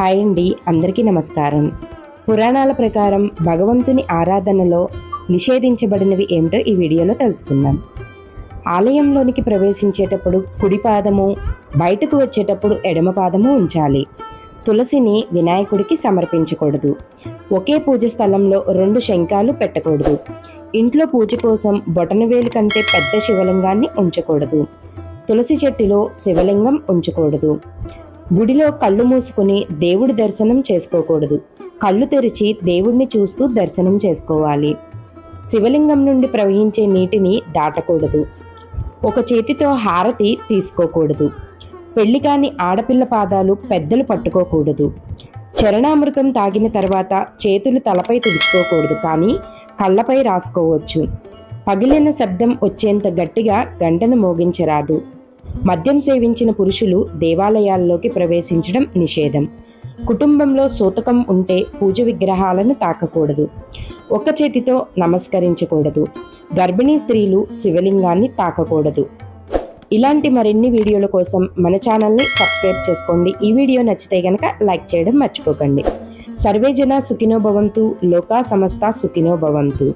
Hi అండి, అందరికీ నమస్కారం. పురాణాల ప్రకారం భగవంతుని ఆరాధనలో నిషేధించబడినవి ఏమిటో ఈ వీడియోలో తెలుసుకుందాం. ఆలయంలోనికి ప్రవేశించేటప్పుడు కుడి పాదము, బయటకు వచ్చేటప్పుడు ఎడమ పాదము ఉంచాలి. తులసిని వినాయకుడికి సమర్పించకూడదు. ఒకే పూజ స్థలంలో 2 శంఖాలు పెట్టకూడదు. ఇంట్లో పూజ కోసం బొటనవేలు కంటే పెద్ద శివలింగాన్ని ఉంచకూడదు. తులసి చెట్టులో శివలింగం ఉంచకూడదు. గుడిలో కళ్ళు మూసుకుని దేవుడి దర్శనం చేసుకోకూడదు. కళ్ళు తెరిచి దేవుడిని చూస్తూ దర్శనం చేసుకోవాలి. శివలింగం నుండి ప్రవహించే నీటిని దాటకూడదు. ఒక చేతితో హారతి తీసుకోకూడదు. పెళ్లి కాని ఆడపిల్ల పాదాలు పెద్దలు పట్టుకోకూడదు. చరణామృతం తాగిన తర్వాత చేతులు తలపై తుడుచుకోకూడదు, కానీ కళ్ళపై రాసుకోవచ్చు. పగిలిన శబ్దం వచ్చేంత గట్టిగా గంటను మోగించరాదు. మద్యం సేవించిన పురుషులు దేవాలయాల్లోకి ప్రవేశించడం నిషేధం. కుటుంబంలో సూతకం ఉంటే పూజ విగ్రహాలను తాకకూడదు. ఒక చేతితో నమస్కరించకూడదు. గర్భిణీ స్త్రీలు శివలింగాన్ని తాకకూడదు. ఇలాంటి మరిన్ని వీడియోల కోసం మన ఛానల్ని సబ్స్క్రైబ్ చేసుకోండి. ఈ వీడియో నచ్చితే గనక లైక్ చేయడం మర్చిపోకండి. సర్వే జన సుఖినో భవంతు, లోకా సమస్త సుఖినో భవంతు.